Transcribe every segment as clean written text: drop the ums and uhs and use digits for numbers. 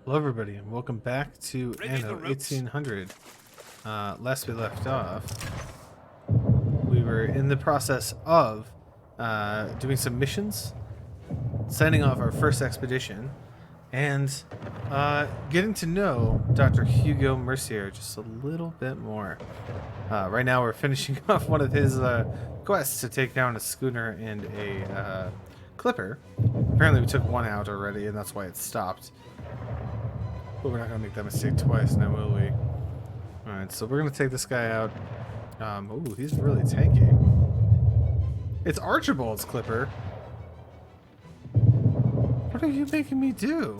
Hello everybody and welcome back to Anno 1800. Last we left off, we were in the process of doing some missions, sending off our first expedition, and getting to know Dr. Hugo Mercier just a little bit more. Right now we're finishing off one of his quests to take down a schooner and a clipper. Apparently we took one out already and that's why it stopped. But we're not going to make that mistake twice now, will we? Alright, so we're going to take this guy out. Ooh, he's really tanky. It's Archibald's clipper. What are you making me do?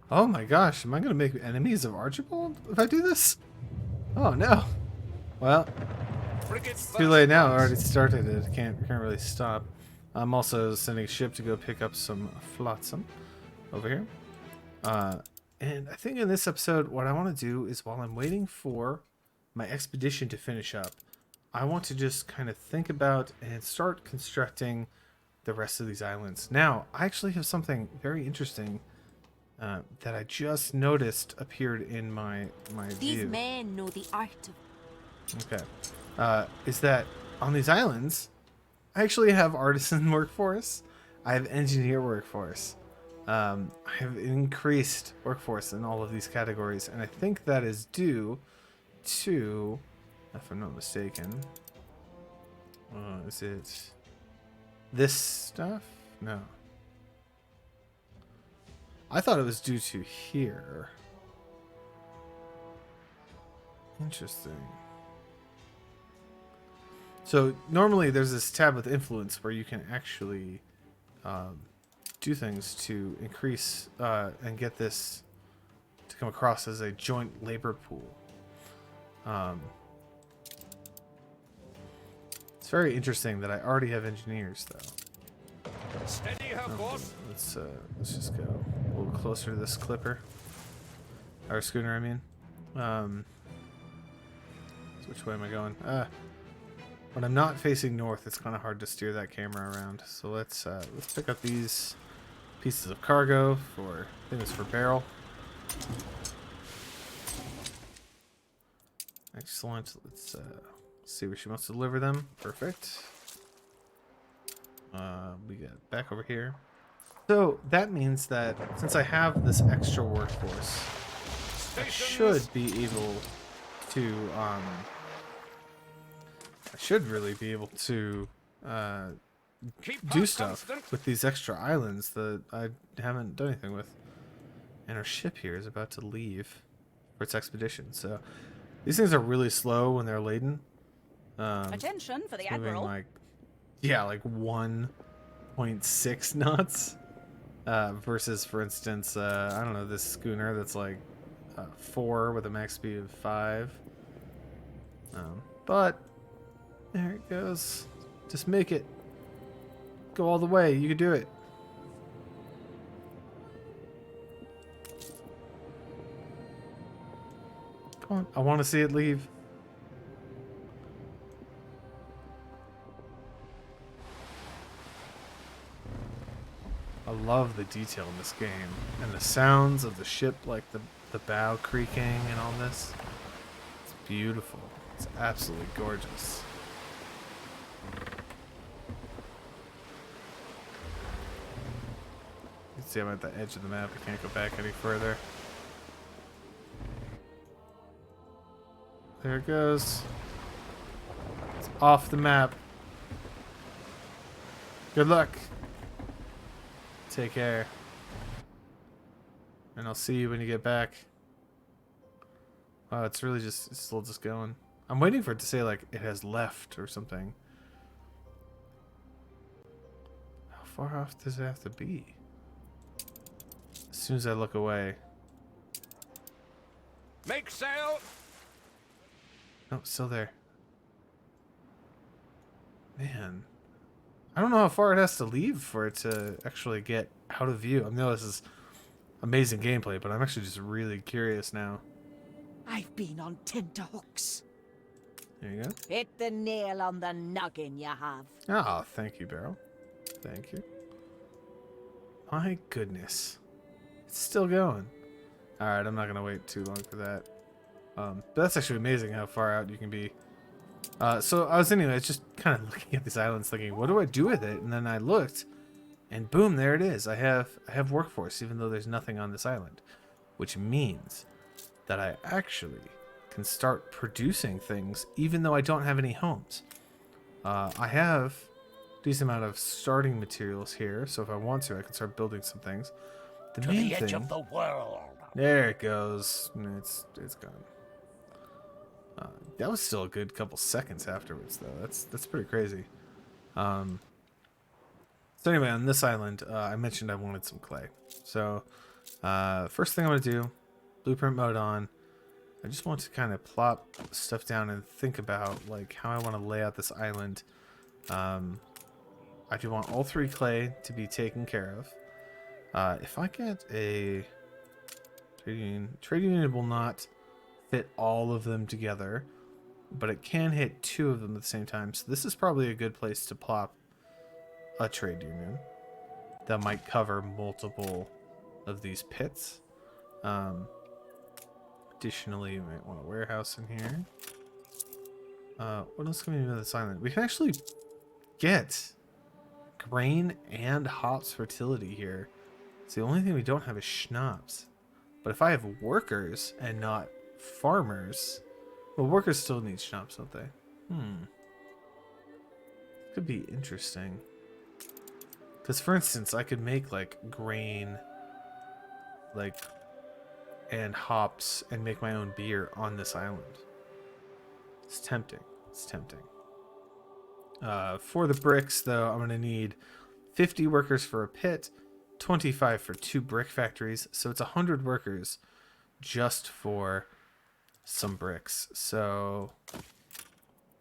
Oh my gosh, am I going to make enemies of Archibald if I do this? Oh no. Well, it's too late now. I already started it. Can't really stop. I'm also sending a ship to go pick up some flotsam over here. And I think in this episode, what I want to do is while I'm waiting for my expedition to finish up, I want to just kind of think about and start constructing the rest of these islands. Now, I actually have something very interesting that I just noticed appeared in my view. These men know the art of... Okay. Is that on these islands, I actually have artisan workforce. I have engineer workforce. I have increased workforce in all of these categories, and I think that is due to, if I'm not mistaken, is it this stuff? No. I thought it was due to here. Interesting. So normally there's this tab with influence where you can actually do things to increase and get this to come across as a joint labor pool. It's very interesting that I already have engineers though. Steady, boss. Let's just go a little closer to this clipper. Or schooner, I mean. So which way am I going? When I'm not facing north, it's kind of hard to steer that camera around. So let's pick up these pieces of cargo for, I think it's for Beryl. Excellent. Let's see where she wants to deliver them. Perfect. We get back over here. So that means that since I have this extra workforce, I should be able to I should really be able to do stuff with these extra islands that I haven't done anything with. And our ship here is about to leave for its expedition. So these things are really slow when they're laden. Attention for the Admiral. Like 1.6 knots. Versus, for instance, I don't know, this schooner that's like 4 with a max speed of 5. But there it goes. Just make it. Go all the way. You can do it. Come on. I want to see it leave. I love the detail in this game. And the sounds of the ship, like the bow creaking and all this. It's beautiful. It's absolutely gorgeous. You can see I'm at the edge of the map. I can't go back any further. There it goes. It's off the map. Good luck. Take care. And I'll see you when you get back. Wow, it's really just, it's still just going. I'm waiting for it to say, like, it has left or something. How far off does it have to be? As soon as I look away. Make sail. No, it's still there. Man. I don't know how far it has to leave for it to actually get out of view. I know this is amazing gameplay, but I'm actually just really curious now. I've been on tenterhooks. There you go. Hit the nail on the noggin, you have. Oh, thank you, Beryl. Thank you. My goodness. It's still going. Alright, I'm not going to wait too long for that. But that's actually amazing how far out you can be. So I was anyways just kind of looking at these islands thinking, what do I do with it? And then I looked, and boom, there it is. I have workforce, even though there's nothing on this island. Which means that I actually can start producing things, even though I don't have any homes. I have a decent amount of starting materials here, so if I want to, I can start building some things. The main the edge thing, of the world. there it goes. It's gone. That was still a good couple seconds afterwards, though. That's pretty crazy. So anyway, on this island, I mentioned I wanted some clay. So first thing I'm gonna do, blueprint mode on. I just want to kind of plop stuff down and think about like how I want to lay out this island. I do want all 3 clay to be taken care of. If I get a trade union will not fit all of them together, but it can hit 2 of them at the same time. So this is probably a good place to plop a trade union that might cover multiple of these pits. Additionally, you might want a warehouse in here. What else can we do with this island? We can actually get grain and hops fertility here. So the only thing we don't have is schnapps. But if I have workers and not farmers, well, workers still need schnapps, don't they? Could be interesting. Because, for instance, I could make like grain, like, and hops, and make my own beer on this island. It's tempting. It's tempting. For the bricks, though, I'm going to need 50 workers for a pit, 25 for 2 brick factories. So it's 100 workers just for some bricks. So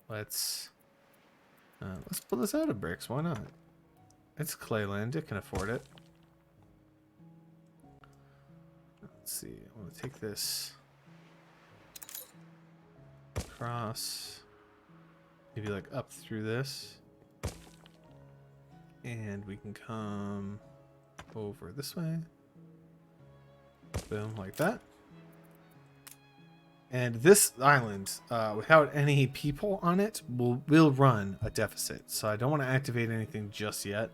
let's pull this out of bricks. Why not? It's clayland. It can afford it. Let's see. I'm going to take this across, maybe like up through this, and we can come over this way. Boom, like that. And this island, without any people on it, will run a deficit. So I don't want to activate anything just yet.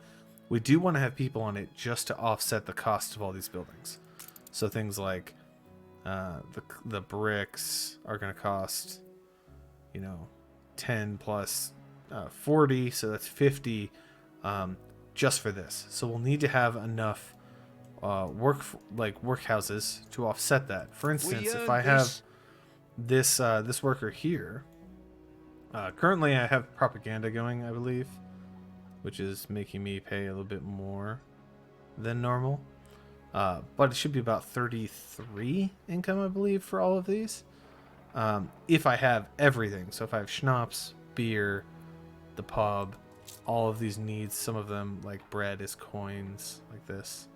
We do want to have people on it just to offset the cost of all these buildings. So things like the bricks are going to cost, 10 plus 40, so that's 50 just for this. So we'll need to have enough workhouses to offset that. For instance, if I have this worker here, currently I have propaganda going, I believe, which is making me pay a little bit more than normal. But it should be about 33 income, I believe, for all of these. If I have everything. So if I have schnapps, beer, the pub, all of these needs, some of them, like bread, is coins, like this.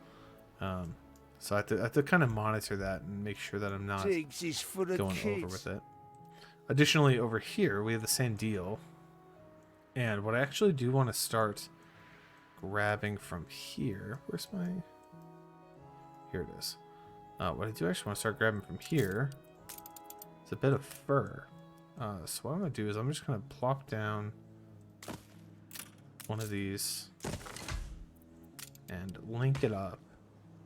So I have to kind of monitor that and make sure that I'm not going over with it. Additionally, over here, we have the same deal. And what I actually do want to start grabbing from here. Where's my... Here it is. What I do actually want to start grabbing from here is a bit of fur. So what I'm going to do is I'm just going to plop down one of these and link it up.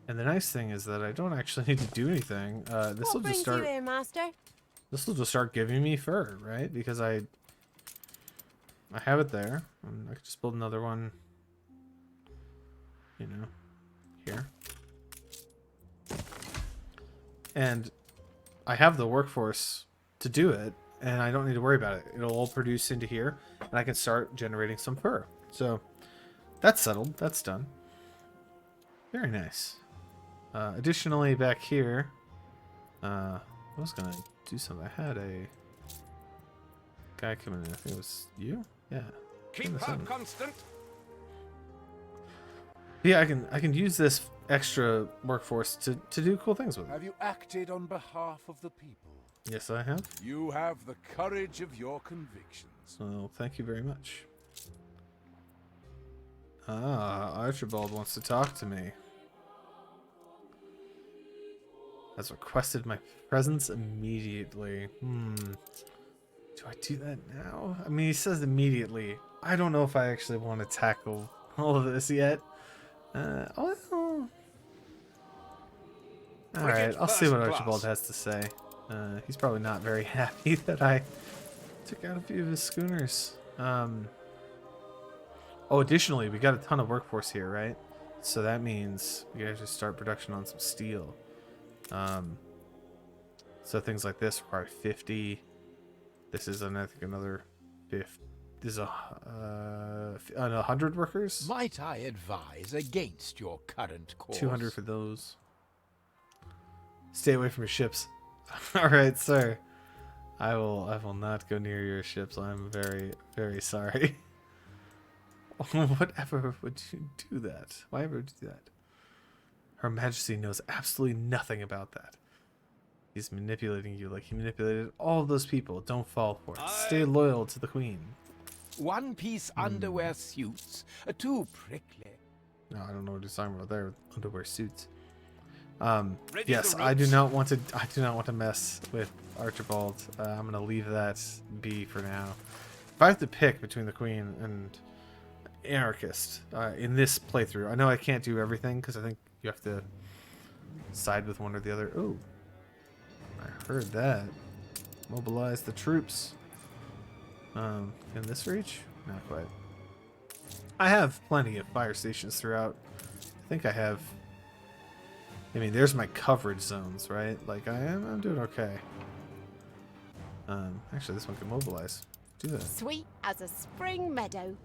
And the nice thing is that I don't actually need to do anything. This will just start. This will just start giving me fur, right? Because I have it there, and I can just build another one. Here. And I have the workforce to do it, and I don't need to worry about it. It'll all produce into here, and I can start generating some fur. So that's settled. That's done. Very nice. Additionally, back here, I was going to do something. I had a guy coming in. I think it was you? Yeah. Keep her constant. Yeah, I can use this extra workforce to do cool things with it. Have you acted on behalf of the people? Yes, I have. You have the courage of your convictions. Well, thank you very much. Ah, Archibald wants to talk to me. has requested my presence immediately. Do I do that now? I mean, he says immediately. I don't know if I actually want to tackle all of this yet. Alright, I'll see what Archibald has to say. He's probably not very happy that I took out a few of his schooners. Oh, additionally, we got a ton of workforce here, right? So that means we gotta just start production on some steel. So things like this require 50. This is, I think, another 50. This is 100 workers. Might I advise against your current course? 200 for those. Stay away from your ships. All right, sir. I will not go near your ships. I'm very, very sorry. Whatever would you do that? Why ever would you do that? Her Majesty knows absolutely nothing about that. He's manipulating you like he manipulated all of those people. Don't fall for it. Stay loyal to the Queen. One-piece underwear suits are too prickly. No, I don't know what he's talking about there. Underwear suits. Yes, I do not want to mess with Archibald. I'm gonna leave that be for now. If I have to pick between the Queen and Anarchist in this playthrough, I know I can't do everything because I think you have to side with one or the other. Oh, I heard that. Mobilize the troops. Can this reach? Not quite. I have plenty of fire stations throughout. I think I have. I mean, there's my coverage zones, right? Like I'm doing okay. Actually, this one can mobilize. Do that. Sweet as a spring meadow.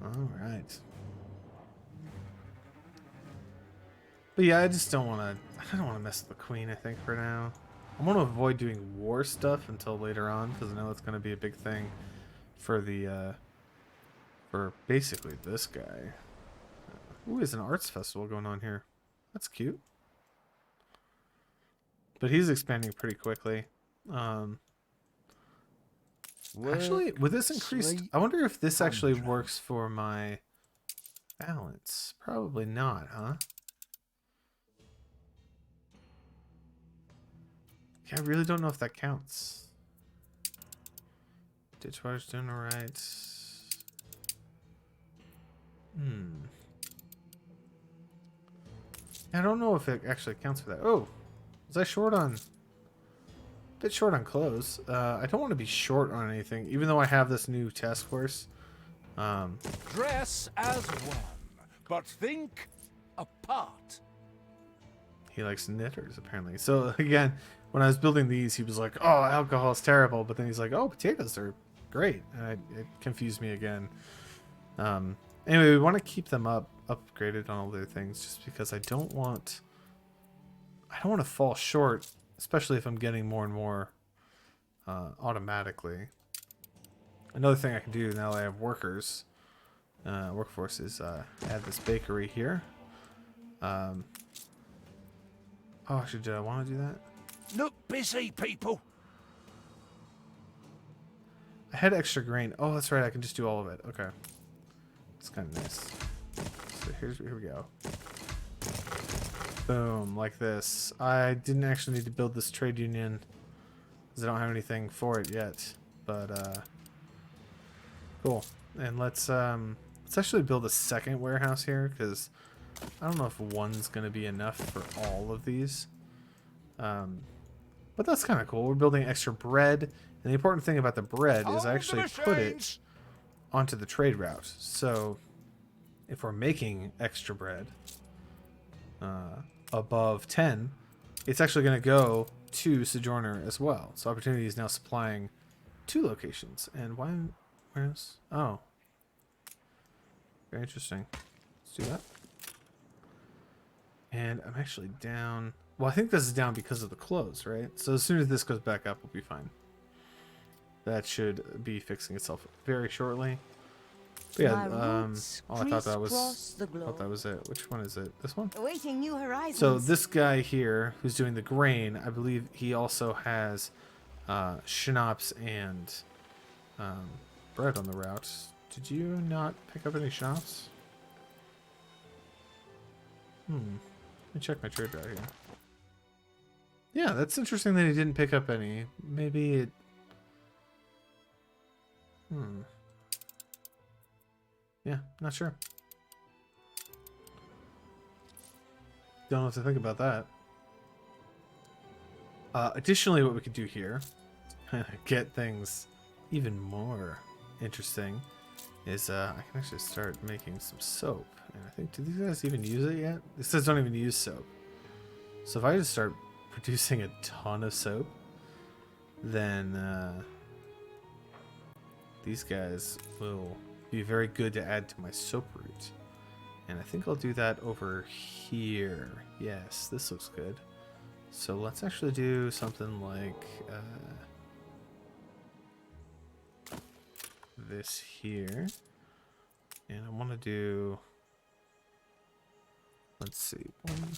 All right. But yeah, I just don't want to. I don't want to mess with the Queen. I think for now, I want to avoid doing war stuff until later on because I know it's going to be a big thing for the for basically this guy. Ooh, there's an arts festival going on here. That's cute. But he's expanding pretty quickly. Actually, with this increased, I wonder if this actually works for my balance. Probably not, huh? Yeah, I really don't know if that counts. Ditchwater's doing alright. I don't know if it actually counts for that. Oh, was I short on? A bit short on clothes. I don't want to be short on anything, even though I have this new task force. Dress as one, but think apart. He likes knitters, apparently. So, again, when I was building these, he was like, oh, alcohol is terrible. But then he's like, oh, potatoes are great. And it confused me again. Anyway, we want to keep them upgraded on all their things, just because I don't want to fall short, especially if I'm getting more and more automatically. Another thing I can do now that I have workers, workforce, is add this bakery here. Oh, actually, did I want to do that? Look busy, people. I had extra grain. Oh, that's right. I can just do all of it. Okay. It's kind of nice. So here we go. Boom, like this. I didn't actually need to build this trade union because I don't have anything for it yet. But cool. And let's actually build a second warehouse here because I don't know if one's gonna be enough for all of these. But that's kind of cool. We're building extra bread, and the important thing about the bread is I actually put it onto the trade route. So if we're making extra bread above 10, it's actually going to go to Sojourner as well. So Opportunity is now supplying 2 locations. And where's... Oh. Very interesting. Let's do that. And I'm actually down... Well, I think this is down because of the clothes, right? So as soon as this goes back up, we'll be fine. That should be fixing itself very shortly. But yeah, oh, I thought that was it. Which one is it? This one? Awaiting new horizons. So this guy here, who's doing the grain, I believe he also has schnapps and bread on the route. Did you not pick up any schnapps? Let me check my trade route here. Yeah, that's interesting that he didn't pick up any. Maybe it... Yeah, not sure. Don't know what to think about that. Additionally, what we could do here, get things even more interesting, is I can actually start making some soap. And I think, do these guys even use it yet? This says don't even use soap. So if I just start producing a ton of soap, then these guys will be very good to add to my soap route. And I think I'll do that over here. Yes, this looks good. So let's actually do something like this here. And I want to do, let's see, one.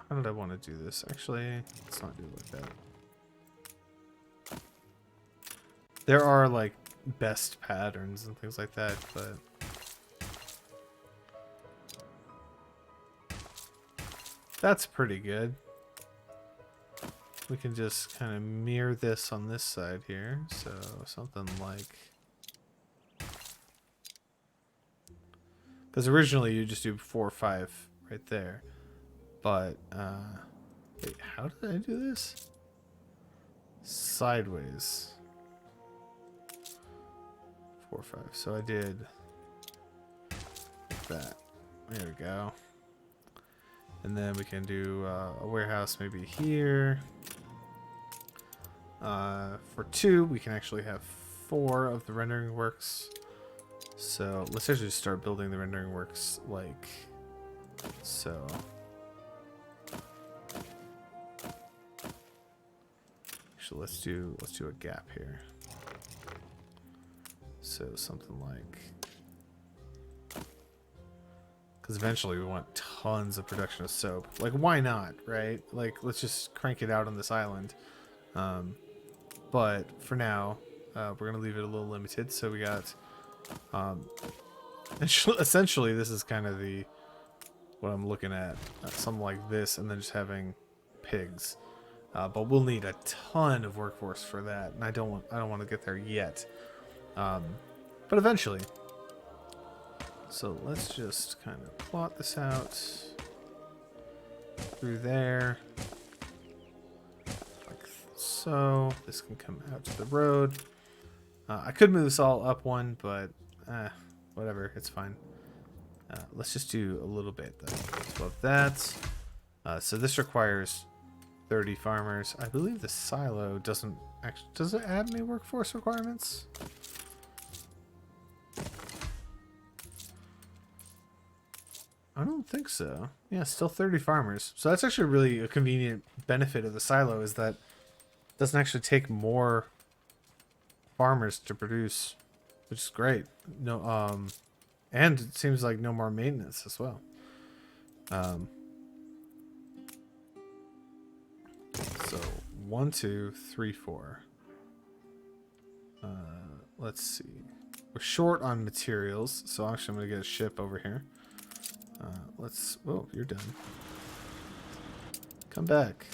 How did I want to do this? Actually, let's not do it like that. There are like best patterns and things like that, but that's pretty good. We can just kind of mirror this on this side here. So something like, because originally you just do 4 or 5 right there. But, wait, how did I do this? Sideways. 4 or 5. So I did like that. There we go. And then we can do a warehouse maybe here. For 2, we can actually have 4 of the rendering works. So let's actually start building the rendering works like so. Actually, let's do a gap here. So something like, because eventually we want tons of production of soap. Like, why not, right? Like, let's just crank it out on this island. But for now, we're gonna leave it a little limited. So we got, essentially, this is kind of the what I'm looking at. Something like this, and then just having pigs. But we'll need a ton of workforce for that, and I don't want to get there yet. But eventually. So let's just kind of plot this out through there, like so. This can come out to the road. I could move this all up one, but whatever, it's fine. Let's just do a little bit though. Above that. So this requires 30 farmers. I believe the silo doesn't actually... Does it add any workforce requirements? I don't think so. Yeah, still 30 farmers. So that's actually really a convenient benefit of the silo, is that it doesn't actually take more farmers to produce, which is great. No, and it seems like no more maintenance as well. So 1, 2, 3, 4. Let's see. We're short on materials, so actually I'm gonna get a ship over here. Oh, you're done. Come back.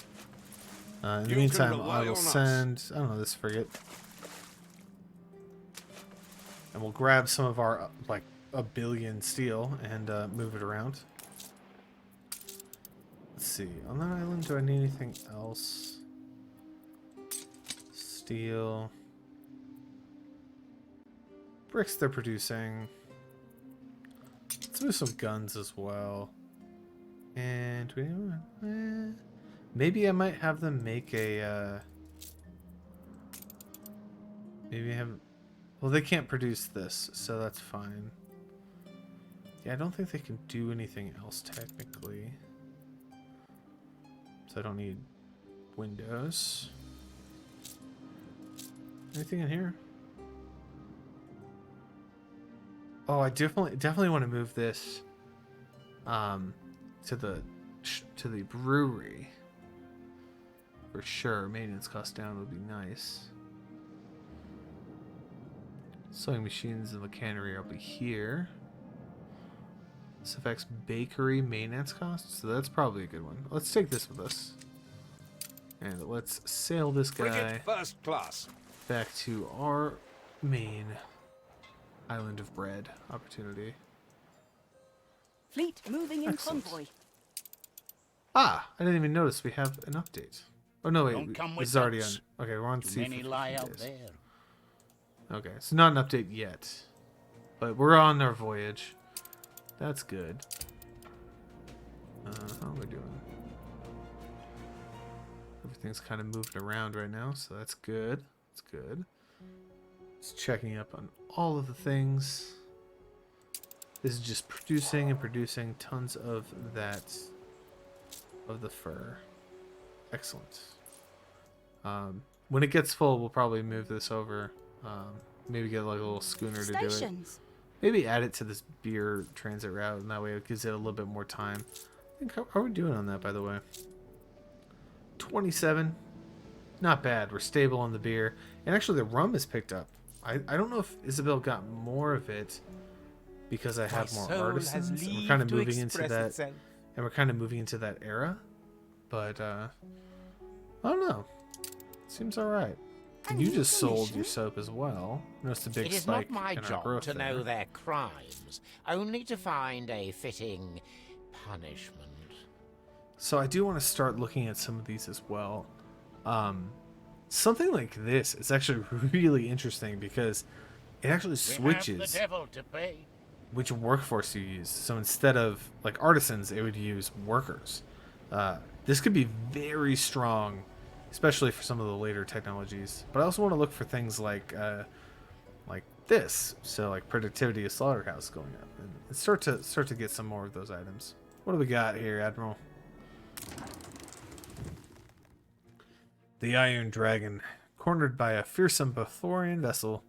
In the meantime, I will send, I don't know, this frigate. And we'll grab some of our, like, 1 billion steel and move it around. Let's see. On that island, do I need anything else? Steel. Bricks they're producing. Let's move some guns as well. And maybe I might have them make a maybe have, well, they can't produce this, so that's fine. Yeah, I don't think they can do anything else technically. So I don't need windows. Anything in here? Oh, I definitely want to move this to the brewery for sure. Maintenance cost down would be nice. Sewing machines and the cannery will be here. This affects bakery maintenance costs, so that's probably a good one. Let's take this with us. And let's sail this guy Frigate first class. back to our main island of bread opportunity. Fleet moving in Excellent. convoy. Ah, I didn't even notice we have an update. Oh no, wait, Don't come with it's already on. us. Okay, we're on Too sea many for lie 15 out days. there. Okay, it's not an update yet, but we're on our voyage. That's good. How are we doing? Everything's kind of moving around right now, so that's good. That's good. Just checking up on all of the things. This is just producing and producing tons of that, of the fur. Excellent. When it gets full, we'll probably move this over. Maybe get like a little schooner to do it. Stations. Maybe add it to this beer transit route, and that way it gives it a little bit more time. I think, how are we doing on that, by the way? 27. Not bad. We're stable on the beer. And actually, the rum is picked up. I don't know if Isabel got more of it because I have more artisans. And we're kind of moving into that. And we're kind of moving into that era. But, I don't know. Seems alright. And you just sold your soap as well. Noticed a big It is spike not my in our job growth to know there. their crimes, only to find a fitting punishment. So I do want to start looking at some of these as well. Something like this is actually really interesting because it actually We switches have the devil to pay. which workforce you use. So instead of like artisans, it would use workers. This could be very strong, especially for some of the later technologies. But I also want to look for things like this. So like productivity of slaughterhouse going up, and start to get some more of those items. What do we got here, Admiral? The Iron Dragon, cornered by a fearsome Bothorian vessel,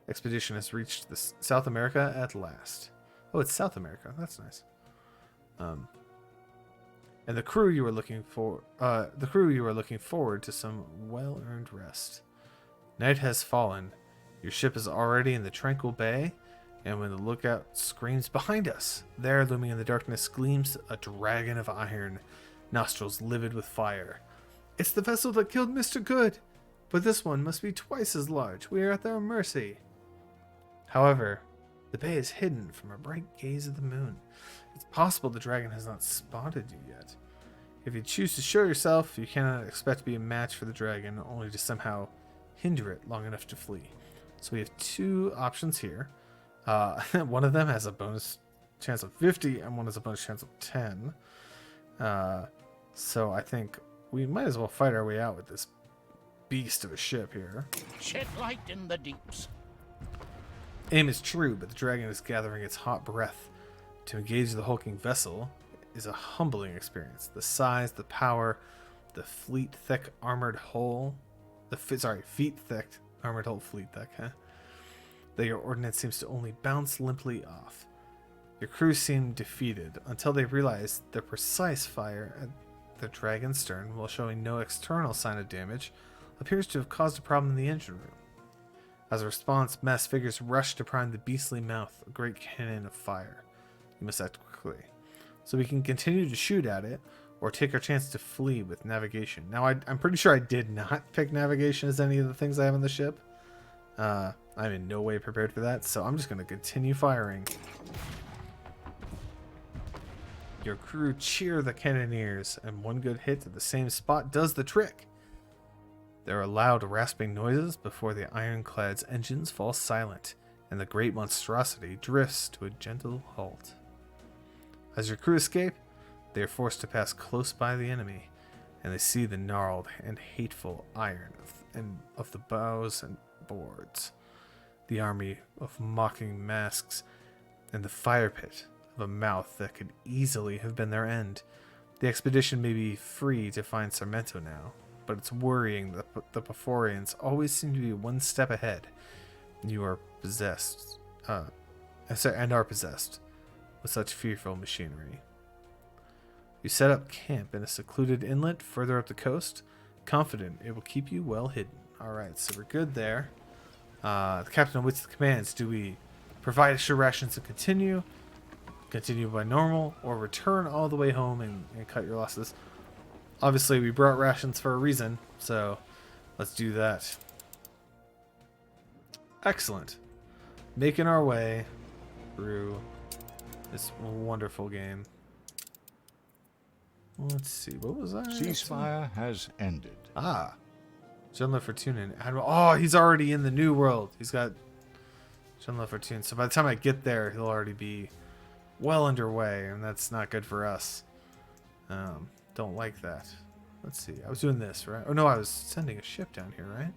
expedition has reached South America at last. Oh, it's South America. That's nice. And the crew you were looking for. The crew you were looking forward to some well-earned rest. Night has fallen. Your ship is already in the tranquil bay, and when the lookout screams behind us, there, looming in the darkness, gleams a dragon of iron, nostrils livid with fire. It's the vessel that killed Mr. Good, but this one must be twice as large. We are at their mercy. However, the bay is hidden from a bright gaze of the moon. It's possible the dragon has not spotted you yet. If you choose to show yourself, you cannot expect to be a match for the dragon, only to somehow hinder it long enough to flee. So we have two options here. One of them has a bonus chance of 50, and one has a bonus chance of 10. So I think we might as well fight our way out with this beast of a ship here. Shed light in the deeps. Aim is true, but the dragon is gathering its hot breath. To engage the hulking vessel is a humbling experience. The size, the power, the feet thick armored hull, feet thick armored hull, fleet thick, huh? That your ordnance seems to only bounce limply off. Your crew seem defeated until they realize their precise fire at the dragon's stern, while showing no external sign of damage, appears to have caused a problem in the engine room. As a response, mass figures rush to prime the beastly mouth, a great cannon of fire. You must act quickly. So we can continue to shoot at it, or take our chance to flee with navigation. Now, I'm pretty sure I did not pick navigation as any of the things I have on the ship. I'm in no way prepared for that, so I'm just going to continue firing. Your crew cheer the cannoneers, and one good hit at the same spot does the trick. There are loud rasping noises before the ironclad's engines fall silent, and the great monstrosity drifts to a gentle halt. As your crew escape, they are forced to pass close by the enemy, and they see the gnarled and hateful iron of the bows and boards, the army of mocking masks, and the fire pit of a mouth that could easily have been their end. The expedition may be free to find Sarmento now, but it's worrying that the Bothorians always seem to be one step ahead. You are possessed, and are possessed with such fearful machinery. You set up camp in a secluded inlet further up the coast, confident it will keep you well hidden. Alright, so we're good there. The captain awaits the commands. Do we provide extra rations and continue by normal, or return all the way home and cut your losses? Obviously, we brought rations for a reason, so let's do that. Excellent. Making our way through this wonderful game. Let's see, what was I? Ceasefire has ended. Ah. General Fortune and Admiral. Oh, he's already in the new world. He's got General Fortune. So by the time I get there, he'll already be well underway, and that's not good for us. Don't like that. Let's see. I was doing this, right? Oh, no, I was sending a ship down here, right?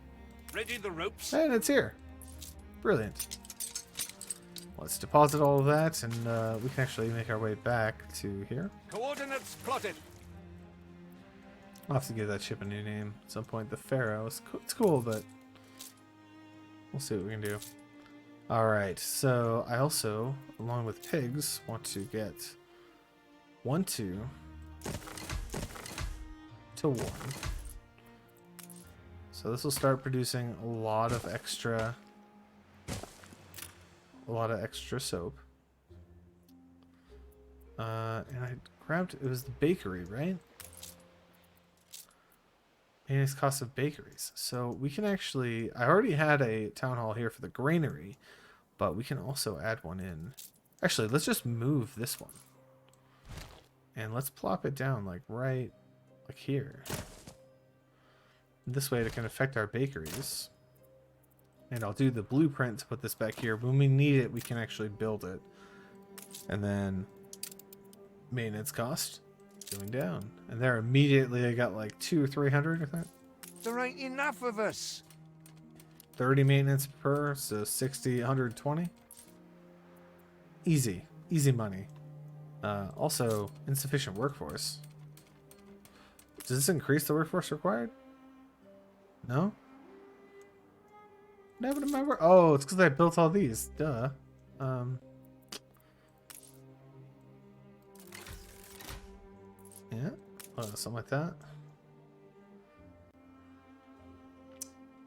Ready the ropes. And it's here. Brilliant. Let's deposit all of that, and we can actually make our way back to here. Coordinates plotted. I'll have to give that ship a new name at some point. The Pharaoh. It's cool, but we'll see what we can do. Alright, so I also, along with pigs, want to get 1, 2 to 1. So this will start producing a lot of extra soap. And I grabbed, it was the bakery, right? Maintenance cost of bakeries. So we can actually, I already had a town hall here for the granary, but we can also add one in. Actually, let's just move this one. And let's plop it down like right like here. This way it can affect our bakeries. And I'll do the blueprint to put this back here. When we need it, we can actually build it. And then maintenance cost going down. And there immediately I got like 200 or 300, I think. There ain't enough of us. 30 maintenance per, so 60, 120. Easy money. Also, insufficient workforce. Does this increase the workforce required? No? Never remember. Oh, it's because I built all these. Duh. Yeah. Something like that.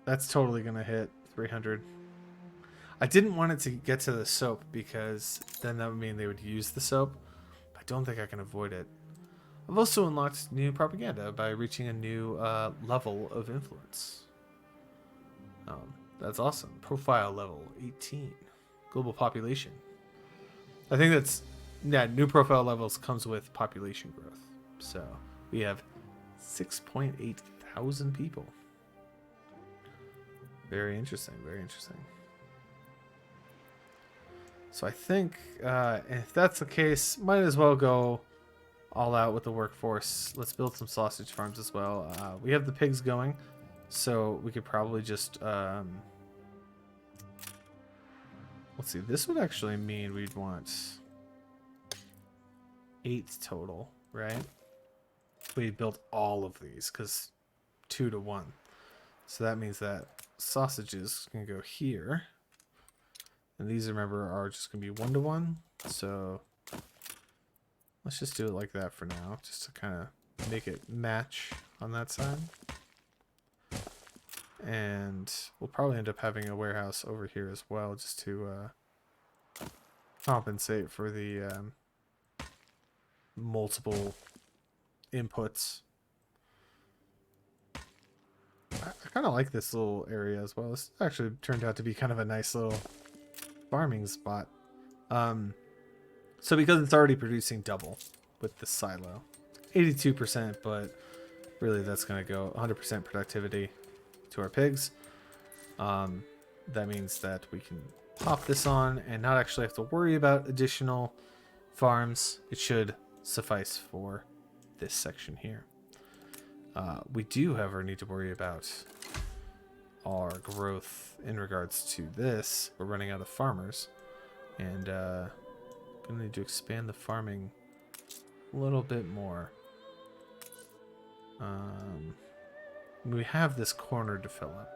That's totally gonna hit 300. I didn't want it to get to the soap because then that would mean they would use the soap. I don't think I can avoid it. I've also unlocked new propaganda by reaching a new level of influence. That's awesome. Profile level 18. Global population. I think that's, yeah, new profile levels comes with population growth. So we have 6.8 thousand people. Very interesting, very interesting. So I think if that's the case, might as well go all out with the workforce. Let's build some sausage farms as well. We have the pigs going, so we could probably just let's see, this would actually mean we'd want 8 total, right? We built all of these because 2 to 1. So that means that sausages can go here. And these, remember, are just going to be 1 to 1. So let's just do it like that for now, just to kind of make it match on that side. And we'll probably end up having a warehouse over here as well, just to compensate for the multiple inputs. I kind of like this little area as well. This actually turned out to be kind of a nice little farming spot. So because it's already producing double with the silo, 82%, but really that's going to go 100% productivity to our pigs. That means that we can pop this on and not actually have to worry about additional farms. It should suffice for this section here. We do, however, need to worry about our growth in regards to this. We're running out of farmers, and gonna need to expand the farming a little bit more. We have this corner to fill up.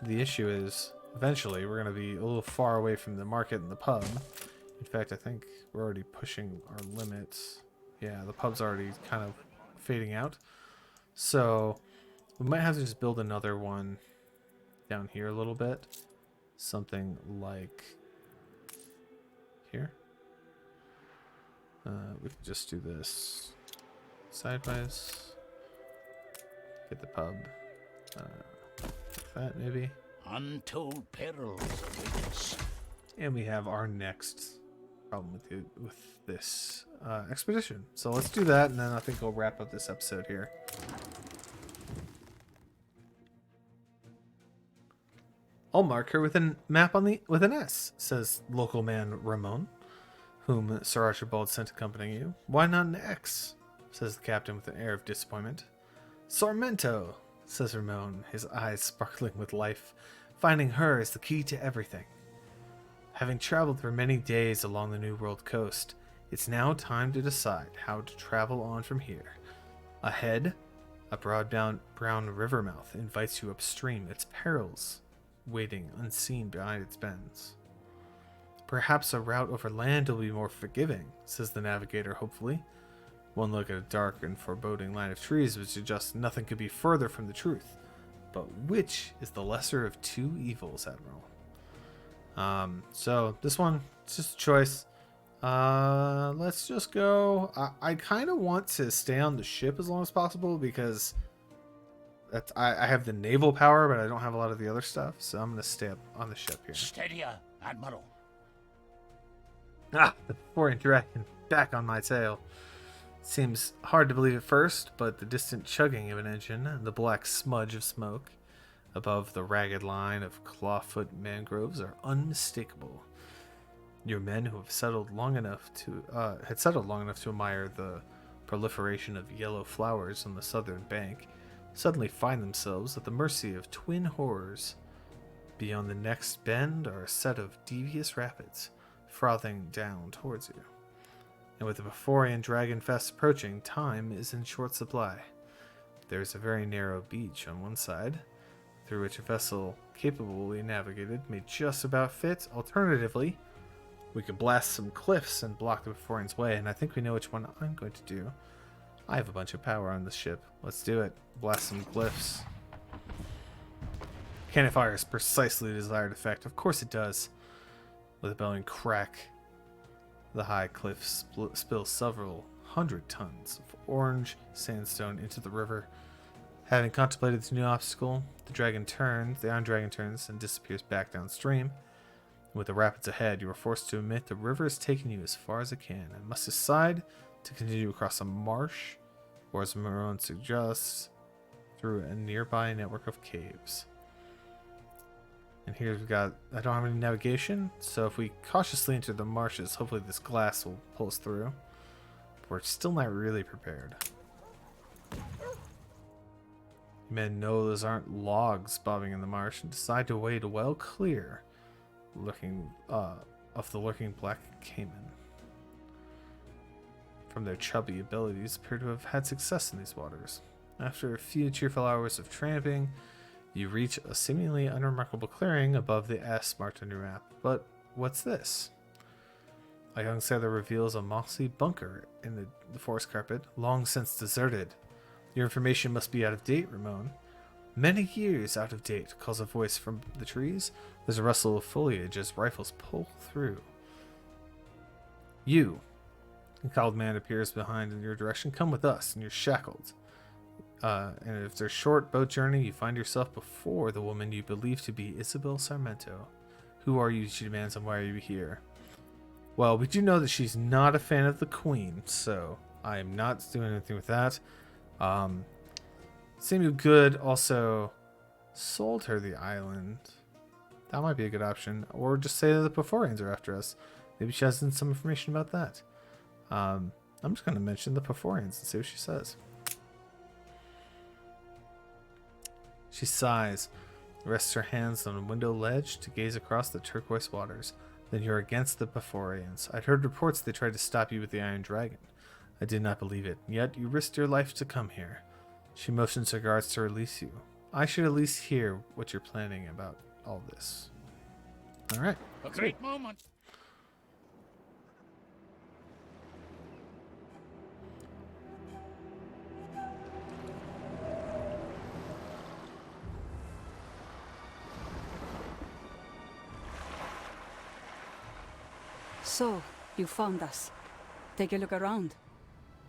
The issue is eventually we're gonna be a little far away from the market and the pub. In fact, I think we're already pushing our limits. Yeah, the pub's already kind of fading out. So we might have to just build another one down here a little bit. Something like here. We could just do this sideways. Get the pub. Like that maybe. Untold perils await us. And we have our next problem with this expedition. So let's do that, and then I think we'll wrap up this episode here. I'll mark her with a map with an S, says local man Ramon, whom Sir Archibald sent accompanying you. Why not an X? Says the captain with an air of disappointment. Sarmento, says Ramon, his eyes sparkling with life. Finding her is the key to everything. Having traveled for many days along the New World coast, it's now time to decide how to travel on from here. Ahead, a broad brown river mouth invites you upstream, its perils waiting unseen behind its bends. Perhaps a route over land will be more forgiving, says the navigator hopefully. One look at a dark and foreboding line of trees would suggest nothing could be further from the truth. But which is the lesser of two evils, Admiral? So this one, it's just a choice. Let's just go. I kind of want to stay on the ship as long as possible because I have the naval power, but I don't have a lot of the other stuff. So I'm going to stay up on the ship here. Steadier, Admiral. Ah, the foreign dragon back on my tail. Seems hard to believe at first, but the distant chugging of an engine and the black smudge of smoke above the ragged line of clawfoot mangroves are unmistakable. Your men who have settled long enough to admire the proliferation of yellow flowers on the southern bank suddenly find themselves at the mercy of twin horrors. Beyond the next bend are a set of devious rapids frothing down towards you. And with the Beforian dragon fast approaching, time is in short supply. There is a very narrow beach on one side, through which a vessel capably navigated may just about fit. Alternatively, we could blast some cliffs and block the Beforian's way, and I think we know which one I'm going to do. I have a bunch of power on this ship. Let's do it. Blast some cliffs. Cannon fire is precisely the desired effect. Of course it does. With a bellowing crack, the high cliffs spill several hundred tons of orange sandstone into the river. Having contemplated this new obstacle, the iron dragon turns and disappears back downstream. With the rapids ahead, you are forced to admit the river has taken you as far as it can and must decide to continue across a marsh, or as Marone suggests, through a nearby network of caves. And here we've got, I don't have any navigation, so if we cautiously enter the marshes, hopefully this glass will pull us through. But we're still not really prepared. You men know those aren't logs bobbing in the marsh and decide to wade well clear of the lurking black caiman. From their chubby abilities, appear to have had success in these waters. After a few cheerful hours of tramping, you reach a seemingly unremarkable clearing above the S marked on your map. But what's this? A young sailor reveals a mossy bunker in the forest carpet, long since deserted. Your information must be out of date, Ramon. Many years out of date, calls a voice from the trees. There's a rustle of foliage as rifles pull through. You, a cowled man appears behind in your direction. Come with us, and you're shackled. And after a short boat journey, you find yourself before the woman you believe to be Isabel Sarmento. Who are you, she demands, and why are you here? Well, we do know that she's not a fan of the Queen, so I am not doing anything with that. Seemed good. Also, sold her the island. That might be a good option. Or just say that the Beforians are after us. Maybe she has some information about that. I'm just going to mention the Beforians and see what she says. She sighs, rests her hands on a window ledge to gaze across the turquoise waters. Then you're against the Beforians. I'd heard reports they tried to stop you with the Iron Dragon. I did not believe it, yet you risked your life to come here. She motions her guards to release you. I should at least hear what you're planning about all this. Alright. A great moment. So, you found us. Take a look around.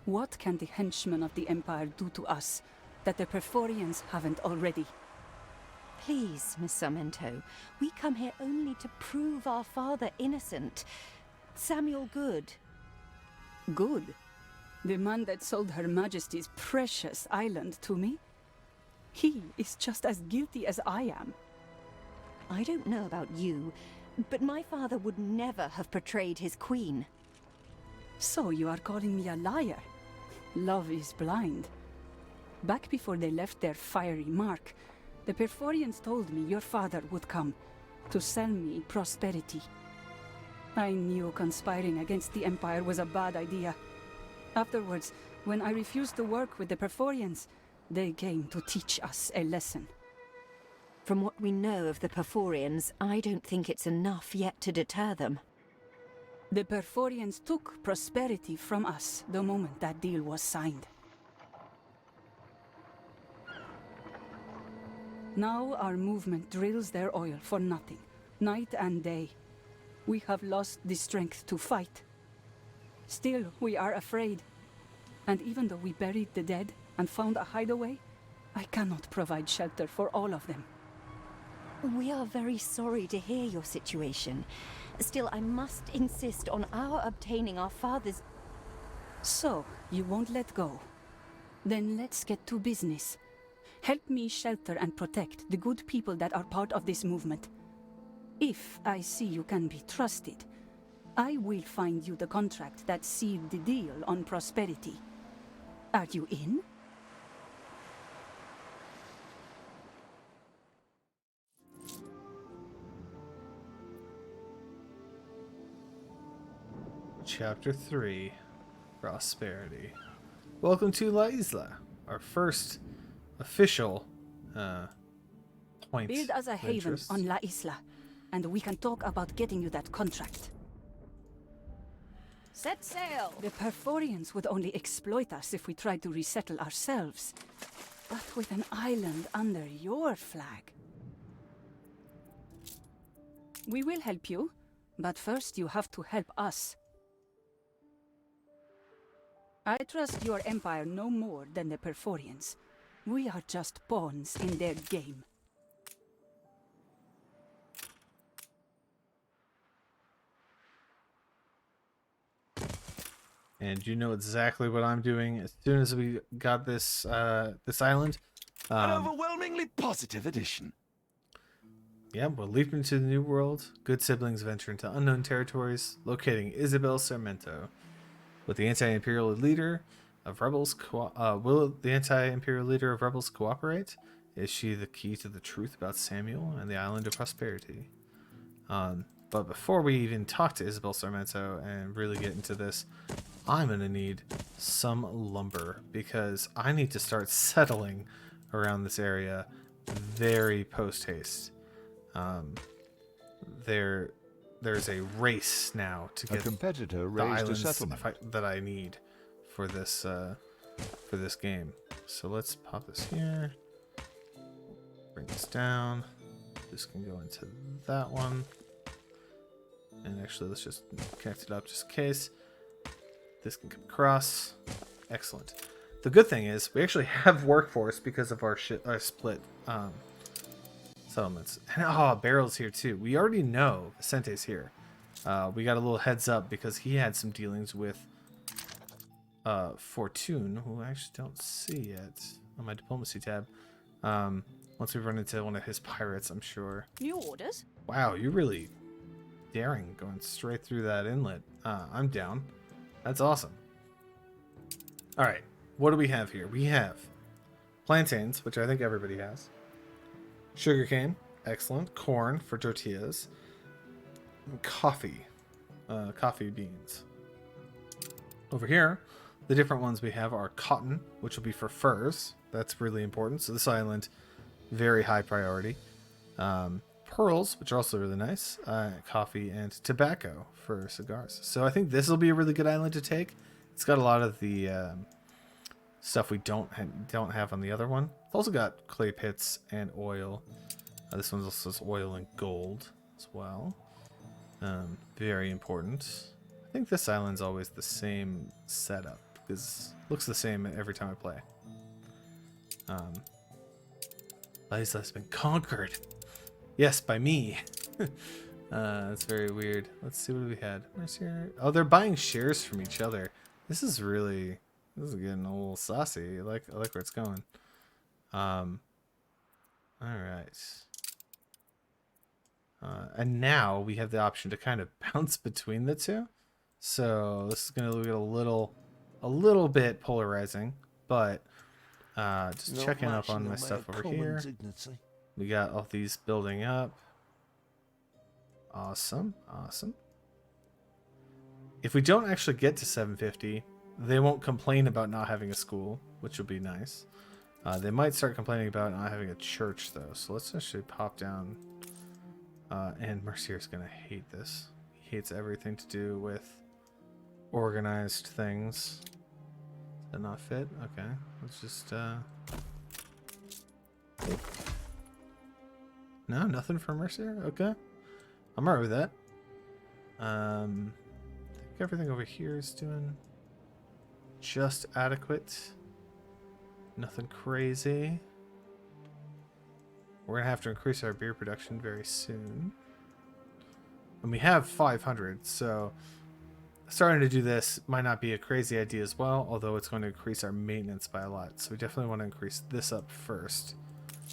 What can the henchmen of the Empire do to us that the Perforians haven't already? Please, Miss Sarmento, we come here only to prove our father innocent. Samuel Good. Good? The man that sold Her Majesty's precious island to me? He is just as guilty as I am. I don't know about you, but my father would never have betrayed his queen. So you are calling me a liar? Love is blind. Back before they left their fiery mark, the Perforians told me your father would come to sell me prosperity. I knew conspiring against the Empire was a bad idea. Afterwards, when I refused to work with the Perforians, they came to teach us a lesson. From what we know of the Perforians, I don't think it's enough yet to deter them. The Perforians took prosperity from us the moment that deal was signed. Now our movement drills their oil for nothing, night and day. We have lost the strength to fight. Still, we are afraid. And even though we buried the dead and found a hideaway, I cannot provide shelter for all of them. We are very sorry to hear your situation. Still, I must insist on our obtaining our father's... So, you won't let go. Then let's get to business. Help me shelter and protect the good people that are part of this movement. If I see you can be trusted, I will find you the contract that sealed the deal on prosperity. Are you in? Chapter 3, Prosperity. Welcome to La Isla, our first official point Build us a of haven interest. on La Isla, and we can talk about getting you that contract. Set sail! The Perforians would only exploit us if we tried to resettle ourselves. But with an island under your flag... We will help you, but first you have to help us. I trust your empire no more than the Perforians. We are just pawns in their game. And you know exactly what I'm doing as soon as we got this this island. An overwhelmingly positive addition. Yeah, we'll leap into the new world. Good siblings venture into unknown territories, locating Isabel Sarmento. With the anti-imperial leader of rebels, will the anti-imperial leader of rebels cooperate? Is she the key to the truth about Samuel and the Island of Prosperity? But before we even talk to Isabel Sarmento and really get into this, I'm gonna need some lumber because I need to start settling around this area very post-haste. There's a race now to A get competitor the raised a islands settlement. that I need for this game. So let's pop this here. Bring this down. This can go into that one. And actually, let's just connect it up just in case. This can come across. Excellent. The good thing is we actually have workforce because of our split settlements. And Barrel's here too. We already know Vicente's here. We got a little heads up because he had some dealings with Fortune, who I actually don't see yet on my diplomacy tab. Once we run into one of his pirates, I'm sure. New orders? Wow, you're really daring going straight through that inlet. I'm down. That's awesome. All right, what do we have here? We have plantains, which I think everybody has. Sugarcane, excellent. Corn for tortillas. And coffee, coffee beans. Over here, the different ones we have are cotton, which will be for furs. That's really important. So this island, very high priority. Pearls, which are also really nice. Coffee and tobacco for cigars. So I think this will be a really good island to take. It's got a lot of the stuff we don't have on the other one. It's also got clay pits and oil. This one also has oil and gold as well. Very important. think this island's always the same setup because it looks the same every time I play. Liza has been conquered. Yes, by me. That's very weird. Let's see what we had. Mercier. Oh, they're buying shares from each other. This is getting a little saucy. I like where it's going. All right. And now we have the option to kind of bounce between the two. So this is going to get a little bit polarizing, but just checking up on my stuff over here. We got all these building up. Awesome. If we don't actually get to 750, they won't complain about not having a school, which will be nice. They might start complaining about not having a church, though. So let's actually pop down. And Mercier's going to hate this. He hates everything to do with organized things. Does that not fit? Okay. Let's just... No, nothing for Mercier? Okay. I'm alright with that. I think everything over here is doing just adequate. Nothing crazy. We're gonna have to increase our beer production very soon. And we have 500, so starting to do this might not be a crazy idea as well, although it's going to increase our maintenance by a lot. So we definitely want to increase this up first.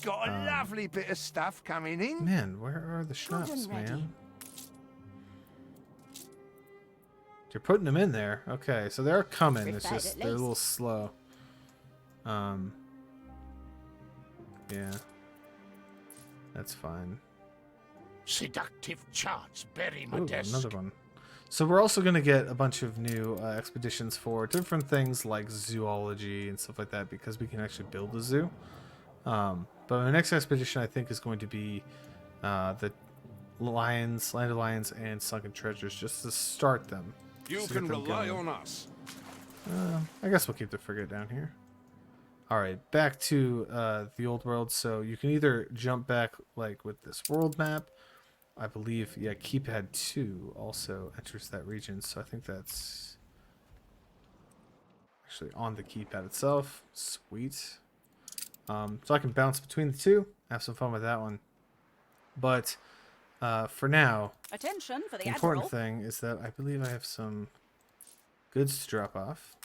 Got a lovely bit of stuff coming in. Man, where are the schnapps, man? You're putting them in there. Okay, so they're coming. It's just they're a little slow. Yeah. That's fine. Seductive charts bury my Ooh, desk. another one. So we're also going to get a bunch of new expeditions for different things like zoology and stuff like that because we can actually build a zoo. But my next expedition, I think, is going to be the lions, land of lions, and sunken treasures, just to start them. You can rely on us. I guess we'll keep the frigate down here. All right, back to the old world. So you can either jump back like with this world map. I believe, yeah, Keypad 2 also enters that region. So I think that's actually on the keypad itself. Sweet. So I can bounce between the two, have some fun with that one. But for now, Attention for the important Admiral. thing is that I believe I have some goods to drop off.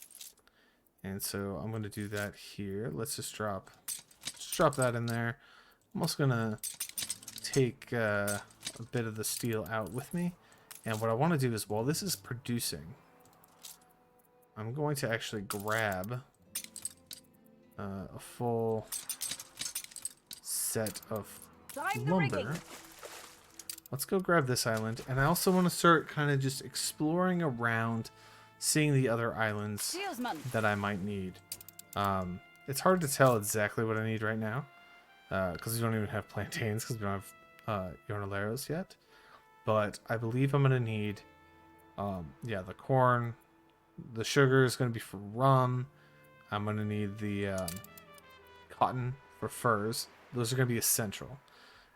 And so I'm going to do that here. Let's just drop that in there. I'm also going to take a bit of the steel out with me. And what I want to do is, while this is producing, I'm going to actually grab a full set of lumber. Let's go grab this island. And I also want to start kind of just exploring around, seeing the other islands that I might need. It's hard to tell exactly what I need right now because we don't even have plantains because we don't have jornaleros yet. But I believe I'm going to need, yeah, the corn. The sugar is going to be for rum. I'm going to need the cotton for furs. Those are going to be essential.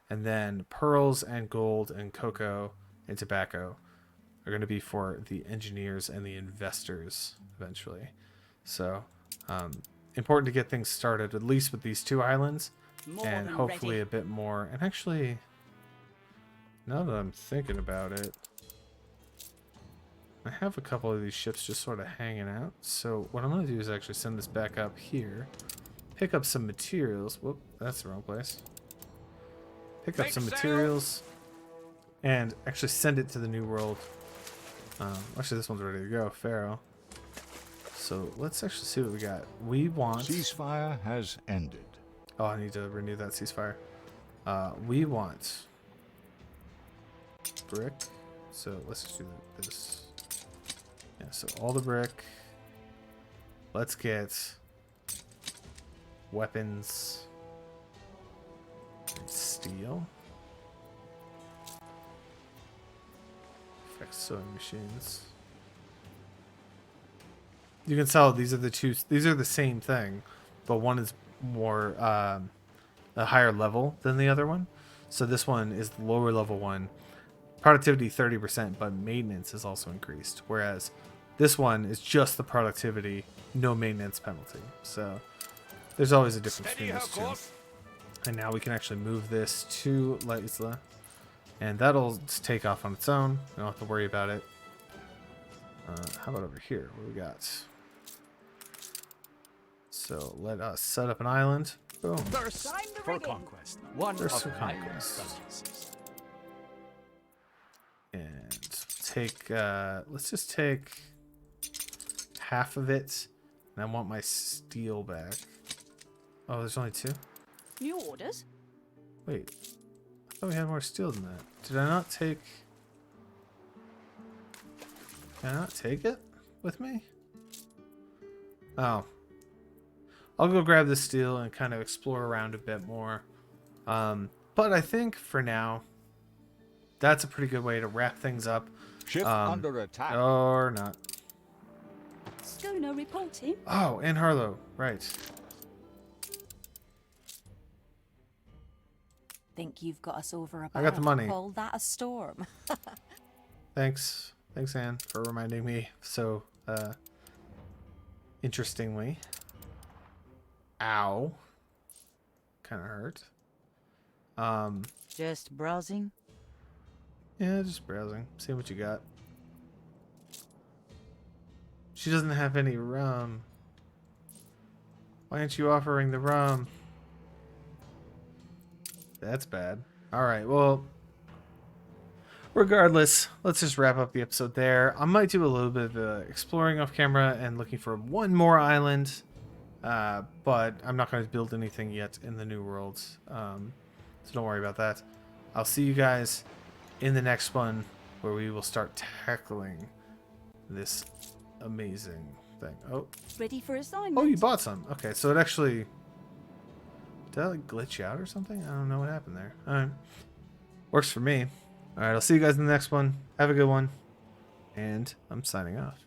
And then pearls and gold and cocoa and tobacco are going to be for the engineers and the investors eventually. So important to get things started, at least with these two islands, and hopefully a bit more. And actually, now that I'm thinking about it, I have a couple of these ships just sort of hanging out. So what I'm going to do is actually send this back up here, pick up some materials. Whoop, that's the wrong place. Pick up some materials and actually send it to the New World. Actually, this one's ready to go, Pharaoh. So let's actually see what we got. We want... Ceasefire has ended. Oh, I need to renew that ceasefire. We want brick. So let's just do this. Yeah, so all the brick. Let's get weapons and steel. Effects sewing machines. You can tell these are the two. These are the same thing, but one is more a higher level than the other one. So this one is the lower level one. productivity 30%, but maintenance is also increased. Whereas this one is just the productivity, no maintenance penalty. So there's always a difference between those two. And now we can actually move this to La Isla. And that'll just take off on its own. We don't have to worry about it. How about over here? What do we got? So let us set up an island. Boom. Thirst for conquest. One Thirst of for my conquest. indulgences. And take, let's just take half of it. And I want my steel back. Oh, there's only 2? New orders? Wait. I thought we had more steel than that. Did I not take... Can I not take it with me? Oh. I'll go grab the steel and kind of explore around a bit more. But I think for now, that's a pretty good way to wrap things up. Ship under attack. Or not. Schooner reporting. Oh, and Harlow. Right. Think you've got us over a I got the money. Call that a storm. Thanks. Thanks, Anne, for reminding me so interestingly. Ow. Kind of hurt. Just browsing. Yeah, just browsing. See what you got. She doesn't have any rum. Why aren't you offering the rum? That's bad. Alright, well, regardless, let's just wrap up the episode there. I might do a little bit of exploring off camera and looking for one more island, but I'm not going to build anything yet in the new worlds, so don't worry about that. I'll see you guys in the next one, where we will start tackling this amazing thing. Oh, Ready for assignment? oh, you bought some. Okay, so it actually... Did I like glitch out or something? I don't know what happened there. Alright. Works for me. Alright, I'll see you guys in the next one. Have a good one. And I'm signing off.